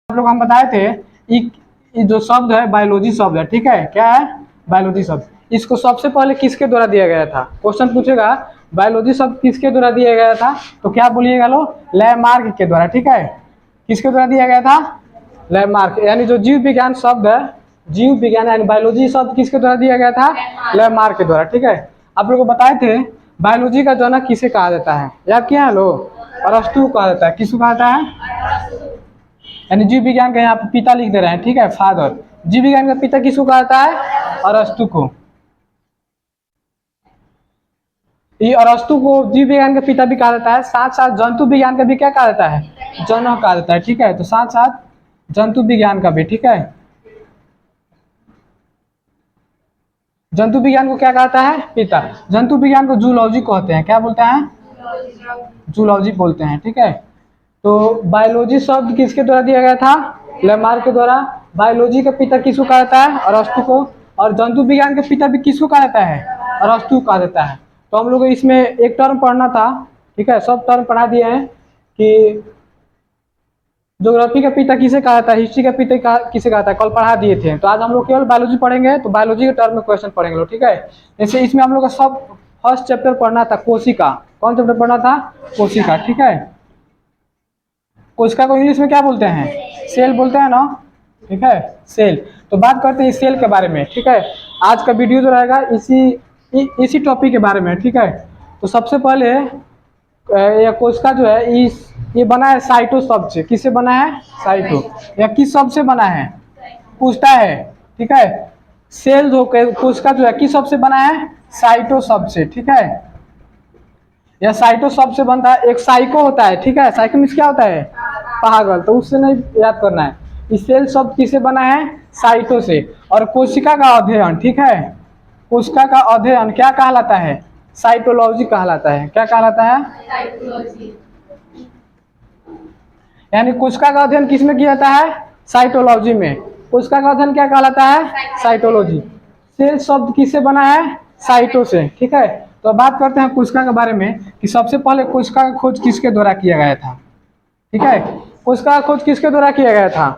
आप लोग हम बताए थे जो शब्द है बायोलॉजी शब्द है, ठीक है, क्या है बायोलॉजी शब्द। इसको सबसे पहले किसके द्वारा दिया गया था, क्वेश्चन पूछेगा बायोलॉजी शब्द किसके द्वारा दिया गया था, तो क्या बोलिएगा लो, लैमार्क के द्वारा, ठीक है। किसके द्वारा दिया गया था, लैमार्क, यानी जो जीव विज्ञान शब्द है, जीव विज्ञान यानी बायोलॉजी शब्द किसके द्वारा दिया गया था, लैमार्क के द्वारा, ठीक है। आप लोग को बताए थे बायोलॉजी का जनक किसे कहा जाता है, याद किया है लो, अरस्तु कहा जाता है। किसको कहा जाता है, यानी जीव विज्ञान का यहाँ पे पिता लिख दे रहे हैं, ठीक है, फादर। जीव विज्ञान का पिता किसको कहा जाता है, अरस्तु को। ये अरस्तु को जीव विज्ञान का पिता भी कहा जाता है, साथ साथ जंतु विज्ञान का भी क्या कहा जाता है, जनक कहा जाता है, ठीक है। तो साथ साथ जंतु विज्ञान का भी, ठीक है, जंतु विज्ञान को क्या कहता है, पिता। जंतु विज्ञान को जूलॉजी कहते हैं, क्या बोलते हैं, जूलॉजी बोलते हैं, ठीक है। तो बायोलॉजी शब्द किसके द्वारा दिया गया था, लैमार्क के द्वारा। बायोलॉजी का पिता किसको कहा जाता है, अरस्तु को। और जंतु विज्ञान के पिता भी किसको कहा जाता है, अरस्तु कहा जाता है। तो हम लोग को इसमें एक टर्म पढ़ना था, ठीक है, सब टर्म पढ़ा दिए हैं कि ज्योग्राफी का पिता किसे कहा था, हिस्ट्री का पिता किसे कहा था, कल पढ़ा दिए थे। तो आज हम लोग केवल बायोलॉजी पढ़ेंगे, तो बायोलॉजी के टर्म में क्वेश्चन पढ़ेंगे लोग, ठीक है। जैसे इसमें हम लोग का सब फर्स्ट चैप्टर पढ़ना था कोशिका। कौन चैप्टर पढ़ना था, कोशिका, ठीक है। कोशिका को इंग्लिश में क्या बोलते हैं, सेल बोलते हैं ना, ठीक है, सेल। तो बात करते हैं सेल के बारे में, ठीक है। आज का वीडियो जो रहेगा इसी टॉपिक के बारे में, ठीक है। तो सबसे पहले यह कोशिका जो है ये बना है साइटो शब्द से। किससे बना है, साइटो। या किस शब्द से बना है, पूछता है, ठीक है। सेल जो कोशिका जो है किस शब्द से बना है, साइटो शब्द से, ठीक है। यह साइटो शब्द से बनता है। एक साइको होता है, ठीक है, साइको मीन्स क्या होता है, पागल, तो उससे नहीं याद करना है। इस सेल शब्द किससे बना है, साइटो से। और कोशिका का अध्ययन, ठीक है, कोशिका का अध्ययन क्या कहलाता है, साइटोलॉजी कहलाता है। क्या कहलाता है, साइटोलॉजी। यानी कोशिका का अध्ययन किस में किया जाता है, साइटोलॉजी में। कोशिका का अध्ययन क्या कहलाता है, साइटोलॉजी। सेल शब्द किससे बना है, साइटो से, ठीक है। तो बात करते हैं कोशिका के बारे में कि सबसे पहले कोशिका का खोज किसके द्वारा किया गया था, ठीक है। कोशिका का खोज किसके द्वारा किया गया था,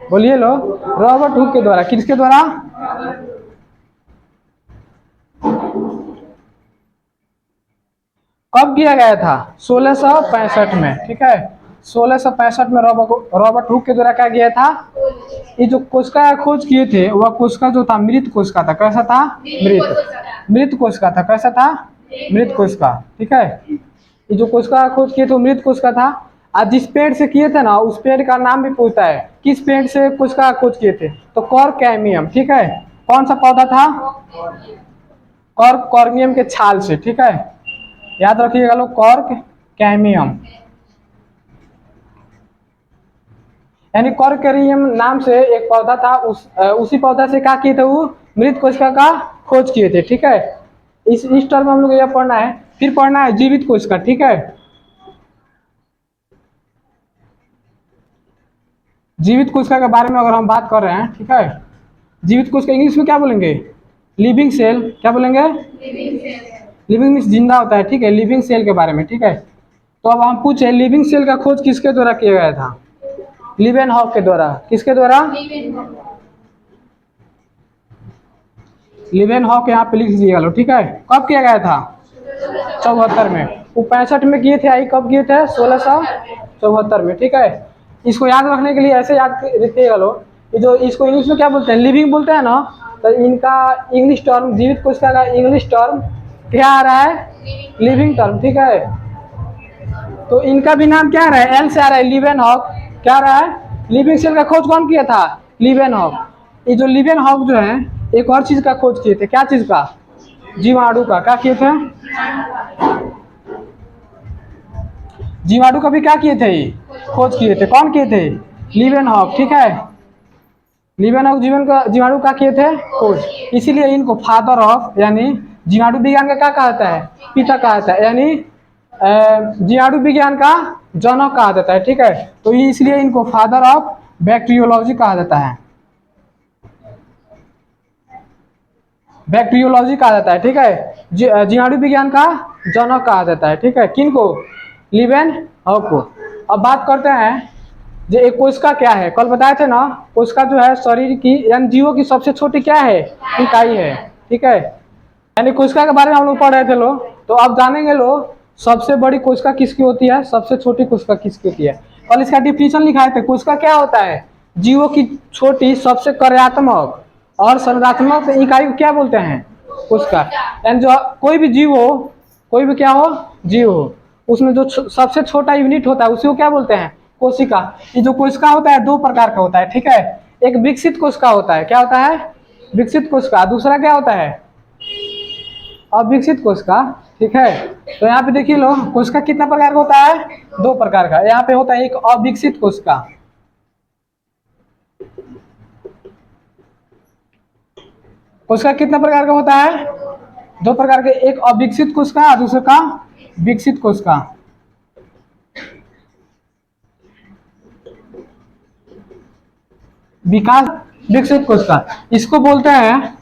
बोलिए लो, रॉबर्ट हुक के द्वारा। किसके द्वारा, कब किया गया था, 1665 में, ठीक है। 1665 में रॉबर्ट हुक के द्वारा क्या किया था। ये जो कोशिका का खोज किए थे वह कोशिका जो था मृत कोशिका था। कैसा था, मृत कोशिका था। कैसा था, मृत कोशिका, ठीक है। ये जो कोशिका का खोज किए थे मृत कोशिका था। आज जिस पेड़ से किए थे ना, उस पेड़ का नाम भी पूछता है, किस पेड़ से कोशिका का खोज किए थे, तो कॉर्कैमियम, ठीक है। कौन सा पौधा था, कॉर्कैमियम के छाल से, ठीक है, याद रखिएगा लोग, कॉर्कैमियम। यानी कॉर्कैमियम नाम से एक पौधा था, उसी पौधा से क्या किए थे, वो मृत कोशिका का खोज किए थे, ठीक है। इस टर्म में हम लोग यह पढ़ना है। फिर पढ़ना है जीवित कोशिका, ठीक है। जीवित कोशिका के बारे में अगर हम बात कर रहे हैं, ठीक है, जीवित कोशिका इंग्लिश में क्या बोलेंगे, लिविंग सेल। क्या बोलेंगे, लिविंग मीन्स जिंदा होता है, ठीक है, लिविंग सेल के बारे में, ठीक है। तो अब हम पूछे लिविंग सेल का खोज किसके द्वारा किया गया था, लीवेनहॉक के द्वारा। किसके द्वारा, लीवेनहॉक यहाँ पे लिख दीजिएगा लो, ठीक है। कब किया गया था, 74 में। वो 65 में किए थे, आई कब किए थे, 1674 में, ठीक है। इसको याद रखने के लिए ऐसे याद रखिएगा लो, जो इसको इंग्लिश में क्या बोलते हैं, लिविंग बोलते हैं ना, तो इनका इंग्लिश टर्म, जीवित कोशिका का इंग्लिश टर्म क्या आ रहा है, लिविंग टर्म, ठीक है। तो इनका भी नाम क्या आ रहा है, एल से आ रहा है, लीवेनहॉक। क्या आ रहा है, लिविंग सेल का खोज कौन किया था, लीवेनहॉक। ये जो लीवेनहॉक जो है एक और चीज का खोज किए थे, क्या चीज का, जीवाणु का। क्या किए थे, जीवाणु का भी क्या किए थे, खोज किए थे। कौन किए थे, लीवेनहॉक, ठीक है। लीवेनहॉक जीवाणु का किए थे खोज, इसीलिए इनको फादर ऑफ, यानी जीवाणु विज्ञान का क्या कहा जाता है, पिता कहा जाता है, यानी जीवाणु विज्ञान का जनक कहा जाता है, ठीक है। तो इसलिए इनको फादर ऑफ बैक्टीरियोलॉजी कहा जाता है, बैक्टीरियोलॉजी कहा जाता है, ठीक है। जीवाणु विज्ञान का जनक कहा जाता है, ठीक है, किनको, लीवेनहॉक को। अब बात करते हैं जो एक कोशिका क्या है, कल बताए थे ना, कोशिका जो है शरीर की यानी जीवों की सबसे छोटी क्या है, इकाई है। ठीक है, यानी कोशिका के बारे में हम लोग पढ़ रहे थे लोग, तो अब जानेंगे लोग सबसे बड़ी कोशिका किसकी होती है, सबसे छोटी कोशिका किसकी होती है। कल इसका डिफिनेशन लिखाए थे, कोशिका क्या होता है, जीवों की छोटी सबसे कार्यात्मक और संरचनात्मक इकाई को क्या बोलते हैं, कोशिका। यानी जो कोई भी जीव हो, कोई भी क्या हो, जीव हो, उसमें जो सबसे छोटा यूनिट होता है उसी को क्या बोलते हैं, कोशिका। ये जो कोशिका होता है दो प्रकार का होता है। ठीक है, एक विकसित कोशिका होता है, क्या होता है, विकसित कोशिका। दूसरा क्या होता है, अविकसित कोशिका। ठीक है, तो यहाँ पे देखिए लो, कोशिका कितना प्रकार का होता है, दो प्रकार का। यहाँ पे होता है एक अविकसित कोशिका, कोशिका कितना प्रकार का होता है, दो प्रकार के, एक अविकसित कोशिका और दूसरे का विकसित कोशिका। विकास विकसित कोशिका, इसको बोलते हैं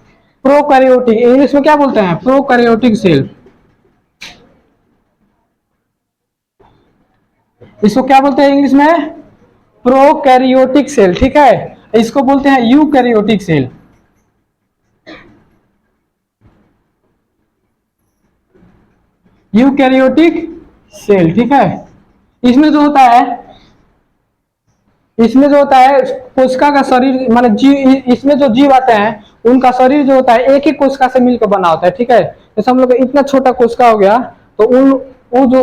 प्रोकैरियोटिक, इंग्लिश में क्या बोलते हैं, प्रोकैरियोटिक सेल। इसको क्या बोलते हैं इंग्लिश में, प्रोकैरियोटिक सेल। ठीक है, इसको बोलते हैं यूकैरियोटिक सेल। Eukaryotic cell. ठीक है, इसमें जो होता है, इसमें जो होता है कोशिका का शरीर, माने जीव, इसमें जो जीव आते हैं उनका शरीर जो होता है एक ही कोशिका से मिलकर बना होता है। ठीक है, जैसे हम लोग इतना छोटा कोशिका हो गया, तो उन वो जो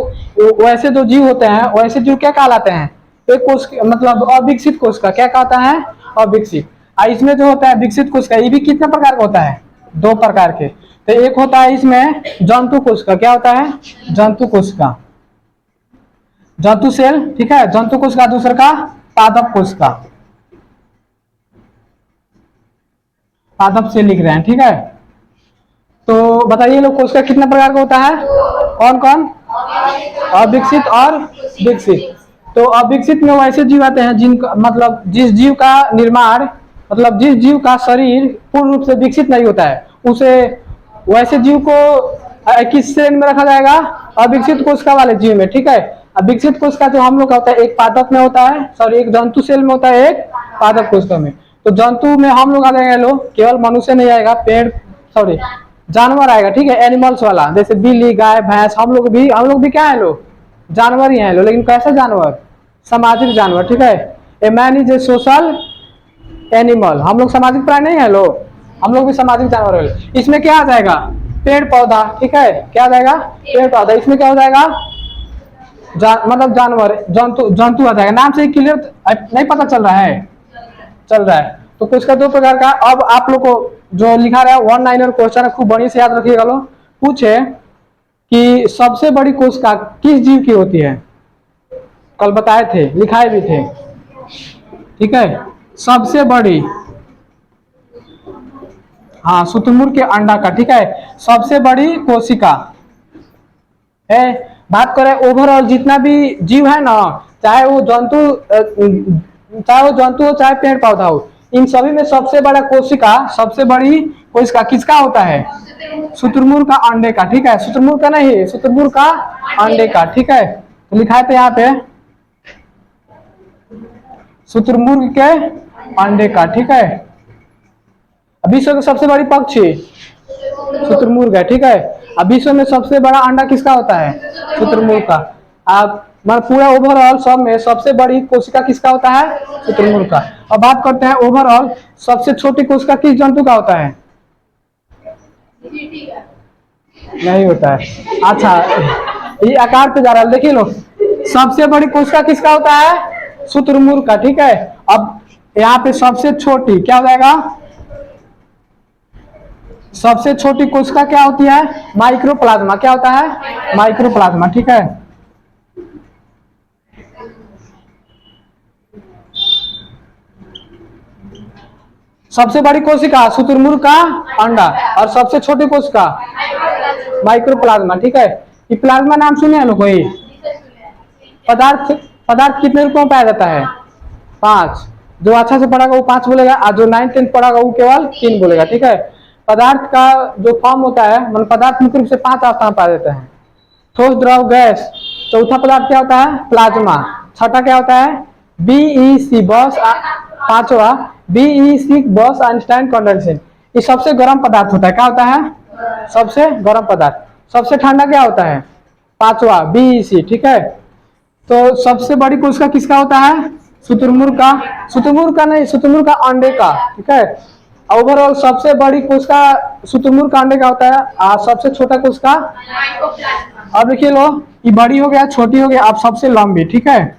वैसे जो जीव होते हैं वैसे जीव क्या कहलाते हैं, एक कोशिका, मतलब अविकसित कोशिका क्या कहता है, अविकसित। इसमें जो होता है विकसित कोशिका, ये भी कितने प्रकार का होता है, दो प्रकार के। तो एक होता है इसमें जंतु कोशिका, क्या होता है, जंतु कोशिका, जंतु सेल। ठीक है, जंतु कोशिका। दूसरा का पादप कोशिका, पादप सेल लिख रहे हैं। ठीक है, तो बताइए लोग कोशिका कितने प्रकार का होता है, कौन कौन, अविकसित और विकसित। तो अविकसित में वैसे जीव आते हैं जिनका, मतलब जिस जीव का निर्माण, मतलब जिस जीव का शरीर पूर्ण रूप से विकसित नहीं होता है, उसे वैसे जीव को किस श्रेणी में रखा जाएगा, अविकसित कोशिका वाले जीव में। ठीक है, विकसित कोशिका जो हम लोग का होता है, एक पादप में होता है, सॉरी एक जंतु सेल में होता है, एक पादप कोशिका में। तो जंतु में हम लोग आ जाएंगे लोग, केवल मनुष्य नहीं आएगा, पेड़, सॉरी जानवर आएगा। ठीक है, एनिमल्स वाला, जैसे बिल्ली, गाय, भैंस, हम लोग भी क्या है लोग, जानवर ही हैं लोग, लेकिन कैसे जानवर, सामाजिक जानवर। ठीक है, a man is a social animal, हम लोग सामाजिक प्राणी नहीं है लोग, हम लोग भी सामाजिक जानवर है। इसमें क्या आ जाएगा, पेड़ पौधा। ठीक है, क्या आ जाएगा, पेड़ पौधा। इसमें क्या हो जाएगा, मतलब जानवर, जंतु, जंतु आ जाएगा। नाम से क्लियर नहीं पता चल रहा है, चल रहा है। तो कुछ का दो प्रकार का। अब आप लोग को जो लिखा रहा है 1-9 क्वेश्चन है, खूब बढ़िया से याद रखिएगा लोग। पूछे कि सबसे बड़ी कोशिका किस जीव की होती है, कल बताए थे, लिखाए भी थे। ठीक है, सबसे बड़ी, हाँ, शुतुरमुर्ग के अंडा का। ठीक है, सबसे बड़ी कोशिका है। बात करें ओवरऑल जितना भी जीव है ना, चाहे वो जंतु हो चाहे पेड़ पौधा हो, इन सभी में सबसे बड़ा कोशिका, सबसे बड़ी कोशिका किसका होता है, शुतुरमुर्ग का अंडे का। ठीक है, शुतुरमुर्ग का नहीं, शुतुरमुर्ग का अंडे का। ठीक है, तो लिखा है यहाँ पे शुतुरमुर्ग के अंडे का। ठीक है, विश्व का सबसे बड़ी पक्षी शुतुरमुर्ग है। ठीक है, अब विश्व में सबसे बड़ा अंडा किसका होता है, शुतुरमुर्ग का। अब पूरा ओवरऑल सब में सबसे बड़ी कोशिका किसका होता है, शुतुरमुर्ग का। अब बात करते हैं ओवरऑल सबसे छोटी कोशिका किस जंतु का होता है, नहीं होता है। अच्छा, ये आकार पे जा रहा है, देखिए लो, सबसे बड़ी कोशिका किसका होता है, शुतुरमुर्ग का। ठीक है, अब यहाँ पे सबसे छोटी क्या हो जाएगा, सबसे छोटी कोशिका क्या होती है, माइक्रोप्लाज्मा। क्या होता है, माइक्रोप्लाज्मा। ठीक है, सबसे बड़ी कोशिका शुतुरमुर्ग का अंडा, और सबसे छोटी कोशिका माइक्रोप्लाज्मा। ठीक है, ये प्लाज्मा नाम सुने हैं लोग कोई, पदार्थ, पदार्थ कितने रूपों में पाया जाता है, 5। जो अच्छा से पढ़ागा वो 5 बोलेगा, और जो 9-10 पढ़ागा वो केवल 3 बोलेगा। ठीक है, पदार्थ का जो फॉर्म होता है, मतलब पदार्थ मुख्य रूप से 5 अवस्था में पाया जाता है, ठोस, द्रव, गैस। चौथा पदार्थ क्या होता है, प्लाज्मा। छठा क्या होता है, BEC बॉस, पांचवा BEC बॉस आइंस्टाइन कंडेंसेट। ये सबसे गर्म पदार्थ होता है। क्या होता है? सबसे गर्म पदार्थ। सबसे ठंडा क्या होता है? पांचवा BEC। ठीक है, तो सबसे बड़ी कोशिका किसका होता है? शुतुरमुर्ग का। शुतुरमुर्ग का नहीं, शुतुरमुर्ग का अंडे का। ठीक है, ओवरऑल सबसे बड़ी कोशिका शुतुरमुर्ग का अंडे का होता है, और सबसे छोटा कोशिका। अब देखिए लो, ये बड़ी हो गया, छोटी हो गया, अब सबसे लंबी। ठीक है,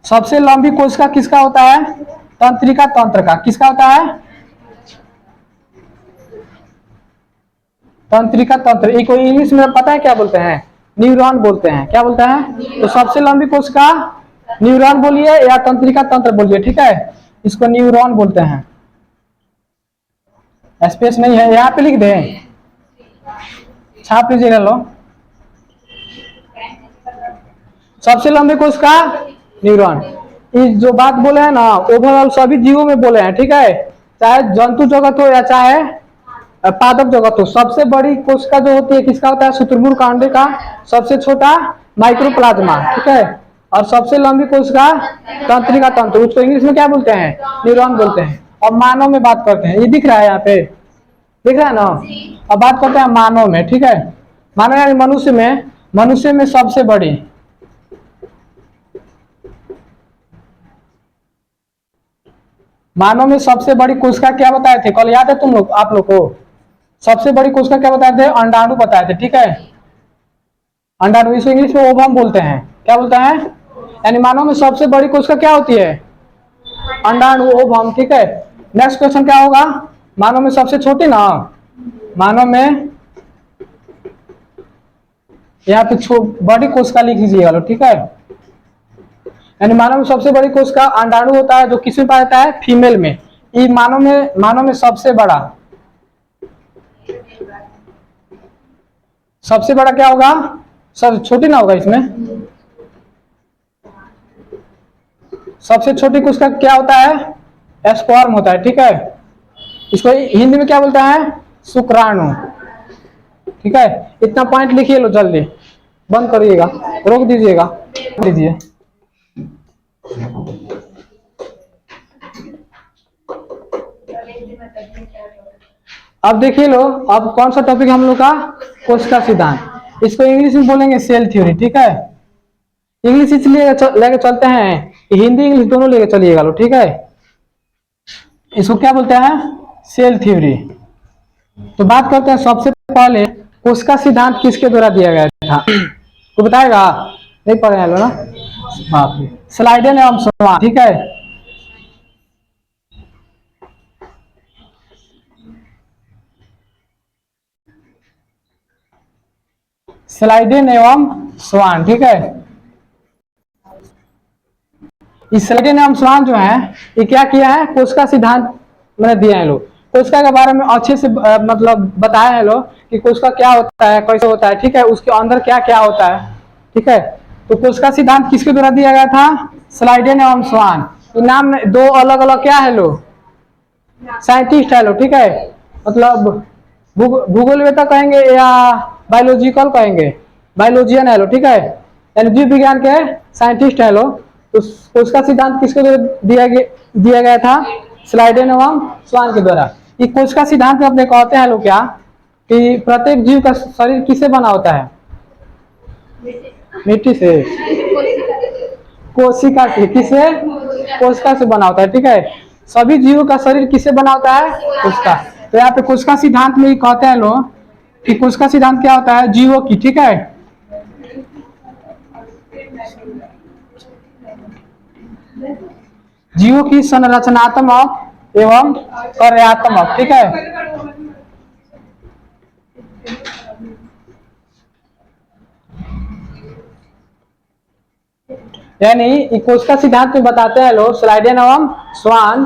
सबसे लंबी कोशिका किसका होता है? तंत्रिका तंत्र का। किसका होता है? तंत्रिका तंत्र। एक इंग्लिश में पता है क्या बोलते हैं? न्यूरॉन बोलते हैं। क्या बोलते हैं? तो सबसे लंबी कोशिका न्यूरॉन बोलिए या तंत्रिका तंत्र बोलिए। ठीक है, इसको न्यूरॉन बोलते हैं। स्पेस नहीं है, यहाँ पे लिख दें, छाप लीजिएगा लो। सबसे लंबी कोशिका न्यूरॉन। ये जो बात बोले हैं ना, ओवरऑल सभी जीवों में बोले हैं। ठीक है, चाहे जंतु जगत हो या चाहे पादप जगत हो, सबसे बड़ी कोशिका जो होती है किसका होता है? शुतुरमुर्ग का अंडे का। सबसे छोटा माइक्रोप्लाज्मा। ठीक है, और सबसे लंबी कोशिका तंत्रिका तंत्र। उसको इंग्लिश में क्या बोलते हैं? न्यूरॉन बोलते हैं। और मानव में बात करते हैं, ये दिख रहा है यहाँ पे, दिख रहा है ना। अब बात करते हैं मानव में। ठीक है, मानव यानी मनुष्य में। मनुष्य में सबसे बड़ी, मानव में सबसे बड़ी कोशिका क्या बताए थे कल? याद है तुम लोग, आप लोग को? सबसे बड़ी कोशिका क्या बताए थे? अंडाणु बताए थे। ठीक है, अंडाणु, इसको इंग्लिश में ओवम बोलते हैं। क्या बोलते हैं? यानी मानव में सबसे बड़ी कोशिका क्या होती है? अंडाणु, ओवम। ठीक है, नेक्स्ट क्वेश्चन क्या होगा? मानव में सबसे छोटी ना, मानव में यहाँ पे बड़ी कोशिका लिख लीजिएगा लो। ठीक है, यानी मानव में सबसे बड़ी कोशिका अंडाणु होता है, जो किसमें पाया जाता है? फीमेल में। ये मानव में सबसे बड़ा, सबसे बड़ा क्या होगा? सब छोटी ना होगा इसमें। सबसे छोटी कोशिका क्या होता है? स्पर्म होता है। ठीक है, इसको हिंदी में क्या बोलता है? शुक्राणु। ठीक है, इतना पॉइंट लिखिए लो, जल्दी बंद करिएगा, रोक दीजिएगा, दीजिए। अब देखिए लो, अब कौन सा टॉपिक हम लोग का? कोशिका सिद्धांत। इसको इंग्लिश में बोलेंगे सेल थ्योरी। ठीक है, इंग्लिश इसलिए लेके चलते हैं, हिंदी इंग्लिश दोनों लेके चलिएगा लो। ठीक है, इसको क्या बोलते हैं? Cell theory. तो बात करते हैं सबसे पहले कोशिका सिद्धांत किसके द्वारा दिया गया था? तो बताएगा? नहीं पढ़े लो ना, बाप रे। स्लाइडेन एवं स्वान। ठीक है, स्लाइडेन एवं स्वान। ठीक है, इस स्लाइडेन एवं स्वान जो है, ये क्या किया है? कोशिका सिद्धांत मैंने दिया है लोग। कोशिका के बारे में अच्छे से मतलब बताया है लोग कि कोशिका क्या होता है, कैसे होता है। ठीक है, उसके अंदर क्या क्या होता है। ठीक है, तो कोशिका सिद्धांत किसके द्वारा दिया गया था? स्लाइडेन एवं स्वान। ये नाम दो अलग अलग क्या है लोग? साइंटिस्ट है लोग। ठीक है, मतलब भूगोल वेता कहेंगे या बायोलॉजिकल कहेंगे, बायोलॉजियन है लोग। ठीक है, यानी जीव विज्ञान के साइंटिस्ट है लोग। तो कोशिका सिद्धांत किसके द्वारा दिया गया था? स्लाइडेन एवं स्वान के द्वारा। ये कोशिका सिद्धांत में अपने कहते हैं लोग क्या कि प्रत्येक जीव का शरीर किससे बना होता है? मिट्टी से, कोशिका से। किससे? कोशिका से बना होता है। ठीक है, सभी जीवों का शरीर किससे बना होता है? कोशिका। तो यहाँ पे कोशिका सिद्धांत में कहते हैं लोग कि कोशिका सिद्धांत क्या होता है? जीवों की, ठीक है, जीवों की संरचनात्मक एवं कार्यात्मक। ठीक है, यानी कोशिका सिद्धांत में बताते हैं लोग स्लाइडेन एवं स्वान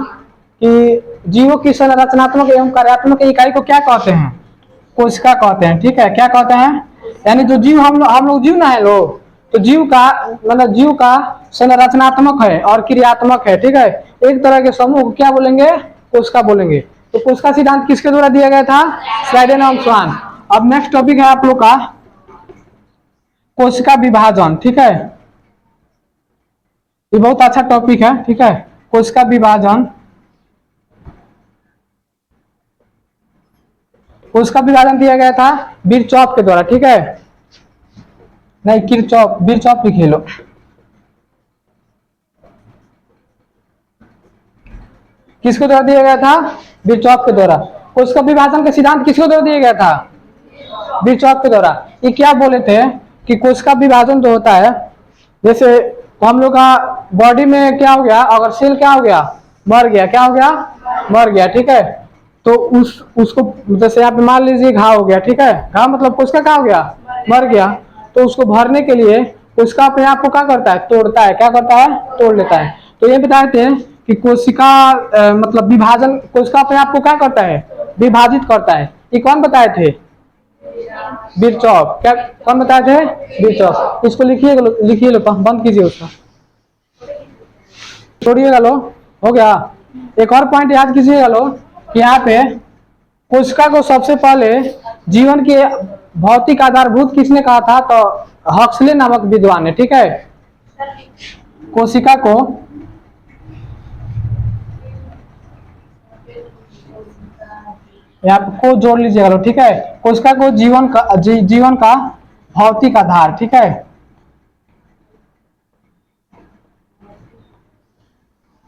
कि जीवों की संरचनात्मक एवं कार्यात्मक इकाई को क्या कहते हैं? कोशिका कहते हैं। ठीक है, क्या कहते हैं? यानी जो जीव हम लोग जीव ना है लोग, तो जीव का मतलब जीव का संरचनात्मक है और क्रियात्मक है। ठीक है, एक तरह के समूह को क्या बोलेंगे? कोशिका बोलेंगे। तो कोशिका सिद्धांत किसके द्वारा दिया गया था? स्लाइडेन एवं स्वान। अब नेक्स्ट टॉपिक है आप लोग का कोशिका विभाजन। ठीक है, ये बहुत अच्छा टॉपिक है, ठीक है। कोशिका विभाजन, कोशिका विभाजन दिया गया था बिरचॉफ के द्वारा, ठीक है। नहीं, किरचॉफ, बिरचॉफ लिख लो। किसके द्वारा दिया गया था? बिरचॉफ के द्वारा। कोशिका विभाजन का सिद्धांत किसके द्वारा दिया गया था? बिरचॉफ के द्वारा। ये क्या बोले थे कि कोशिका विभाजन जो होता है, जैसे हम लोग का बॉडी में क्या हो गया, अगर सेल क्या हो गया, मर गया, क्या हो गया, मर गया, ठीक है। तो उसको जैसे यहाँ पे मान लीजिए घाव हो गया, ठीक है। घाव मतलब कोशिका क्या हो गया, मर गया। तो उसको भरने के लिए कोशिका अपने आप को क्या करता है, तोड़ता है, क्या करता है, तोड़ लेता है। तो ये बताए थे कि कोशिका मतलब विभाजन, कोशिका अपने आप को क्या करता है, विभाजित करता है। ये कौन बताए थे? बिरचॉफ। क्या कौन बताए थे? बिरचॉफ। इसको लिखिए, लिखिए लो, बंद कीजिए उसको, छोड़िएगा लो, हो गया। एक और पॉइंट याद कीजिएगा लो कि यहाँ पे कोशिका को सबसे पहले जीवन के भौतिक आधारभूत किसने कहा था? तो हक्सले नामक विद्वान ने, ठीक है। कोशिका को यहाँ को जोड़ लीजिएगा लो, ठीक है। कोशिका को जीवन का भौतिक आधार, ठीक है।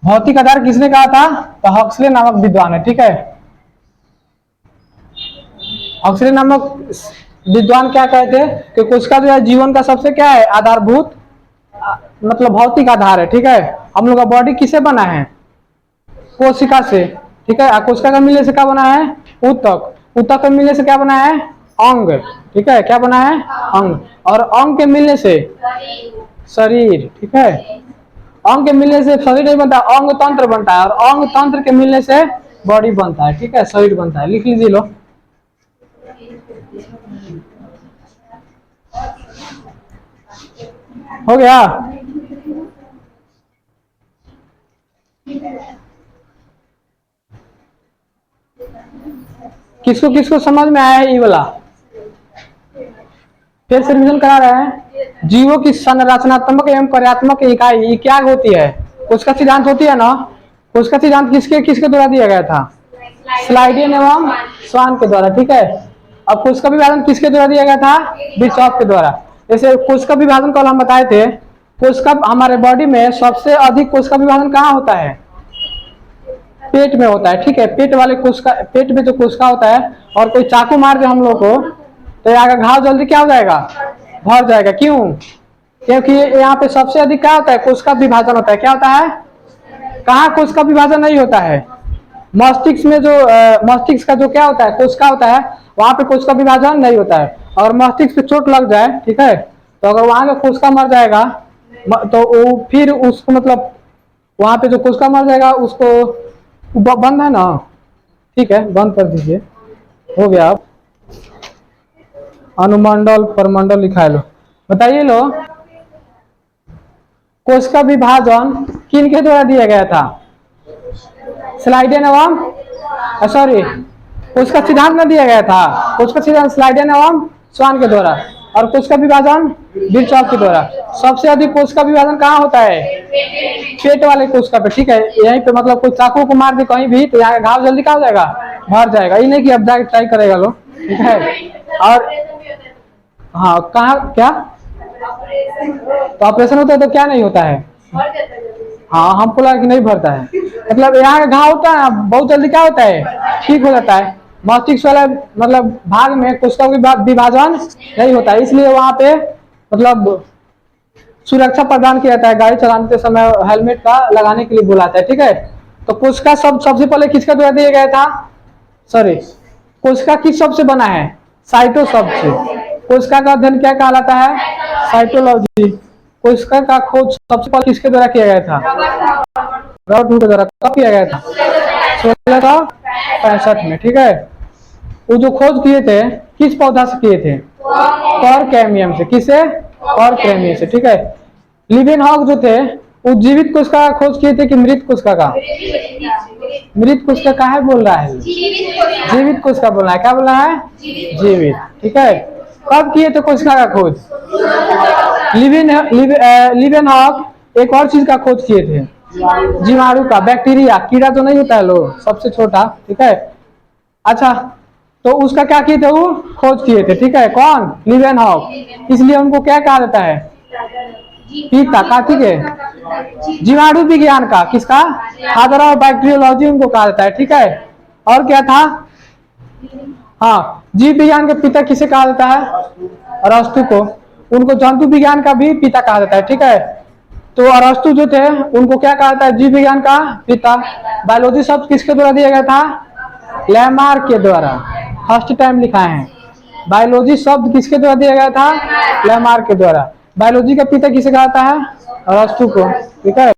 भौतिक आधार किसने कहा था? तो हक्सले नामक विद्वान है, ठीक है। हक्सले नामक विद्वान क्या कहते कि कोशिका जो है जीवन का सबसे क्या है, आधारभूत, मतलब भौतिक आधार है, ठीक है। हम लोग का बॉडी किसे बना है? कोशिका से, ठीक है। कोशिका का मिलने से क्या बना है? ऊतक। ऊतक के मिलने से क्या बना है? अंग, ठीक है। क्या बना है? अंग। और अंग के मिलने से शरीर, ठीक है। अंग के मिलने से शरीर नहीं बनता, अंग तंत्र बनता है। और अंग तंत्र के मिलने से बॉडी बनता है, ठीक है, शरीर बनता है। लिख लीजिए लो। हो गया? किसको किसको समझ में आया है ये वाला? फिर से रिविजन करा रहे हैं। जीवों की संरचनात्मक एवं कार्यात्मक इकाई ये क्या होती है? उसका सिद्धांत होती है ना। उसका सिद्धांत किसके किसके द्वारा दिया गया था? स्लाइडियन एवं स्वान के द्वारा, ठीक है। अब कोशिका विभाजन किसके द्वारा दिया गया था? बिरचॉफ के द्वारा। जैसे कोशिका विभाजन कल हम बताए थे, कोशिका हमारे बॉडी में सबसे अधिक कोशिका विभाजन कहाँ होता है? पेट में होता है, ठीक है। पेट वाले कोशिका, पेट में जो कोशिका होता है, और कोई चाकू मार दे हम लोग को तो यहाँ घाव जल्दी क्या हो जाएगा, भर जाएगा। क्यों? क्योंकि यहाँ पे सबसे अधिक क्या होता है, कोशिका विभाजन होता है। क्या होता है? कहाँ कोशिका विभाजन नहीं होता है? मस्तिष्क में जो मस्तिष्क का जो क्या होता है, कोशिका होता है, वहां पे कोशिका विभाजन नहीं होता है। और मस्तिष्क पे चोट लग जाए, ठीक है, तो अगर वहां का कोशिका मर जाएगा तो वो फिर उसको मतलब वहां पे जो कोशिका मर जाएगा उसको बंद है ना, ठीक है, बंद कर दीजिए। हो गया। आप अनुमंडल परमंडल लिखा लो। बताइए लो, कोशिका विभाजन किन के द्वारा दिया गया था? स्लाइडेन एवं सॉरी, कोशिका सिद्धांत में दिया गया था। कोशिका सिद्धांत स्लाइडेन एवं स्वान के द्वारा। और कोशिका विभाजन बिरचॉफ के द्वारा। सबसे अधिक कोशिका विभाजन कहाँ होता है? पेट वाले कोशिका पे, ठीक है। यहीं पे मतलब कोई चाकू को मार दे कहीं भी तो यहाँ घाव जल्दी क्या हो जाएगा, भर जाएगा। ये नहीं कि अब जाके ट्राई करेगा लो, ठीक है। और हाँ, कहाँ क्या तो ऑपरेशन होता है तो क्या नहीं होता है? हाँ, हमको लगा कि नहीं भरता है। मतलब यहाँ का घाव होता है बहुत जल्दी क्या होता है, ठीक हो जाता है। मस्तिष्क वाला मतलब भाग में कोशिका विभाजन नहीं होता है, इसलिए वहां पे मतलब सुरक्षा प्रदान किया जाता है। गाड़ी चलाने समय हेलमेट का लगाने के लिए बुलाता है, ठीक है। तो कोशिका सबसे पहले किसका द्वारा दिया गया था? सॉरी, कोशिका किस शब्द से बना है? साइटो शब्द से। कोशिका का अध्ययन क्या कहलाता है? साइटोलॉजी। कोशिका का खोज सबसे पहले किसके द्वारा किया गया था? रॉबर्ट हुक के द्वारा। कब किया गया था? 1665 में, ठीक है। वो जो खोज किए थे किस पौधा से किए थे? कॉर्केमियम से। किसे? कॉर्केमियम से, ठीक है। लिवेनहॉक जो थे वो जीवित कोशिका का खोज किए थे कि मृत कोशिका का? मृत कोशिका का है बोल रहा है, जीवित कोशिका बोल रहा है। क्या बोल रहा है? जीवित, ठीक है। कब किए थे कोशिका का खोज? लिवेनहॉक एक और चीज का खोज किए थे, जीवाणु का, बैक्टीरिया, कीड़ा तो नहीं होता है लो, सबसे छोटा, ठीक है। अच्छा, तो उसका क्या किए थे, वो खोज किए थे, ठीक है। कौन? लीवेनहॉक। इसलिए उनको क्या कहा जाता है, पिता का, ठीक है। जीवाणु विज्ञान का, किसका? फादर ऑफ बैक्टीरियोलॉजी उनको कहा जाता है, ठीक है। और क्या था? हाँ, जीव विज्ञान के पिता किसे कहा जाता है? अरस्तु को। उनको जंतु विज्ञान का भी पिता कहा जाता है, ठीक है। तो अरस्तु जो थे उनको क्या कहा जाता है, जीव विज्ञान का पिता। बायोलॉजी शब्द किसके द्वारा दिया गया था? लैमार्क के द्वारा। फर्स्ट टाइम लिखा है, बायोलॉजी शब्द किसके द्वारा दिया गया था? लैमार्क के द्वारा। बायोलॉजी का पिता किसे कहा जाता है? अरस्तु को, ठीक है।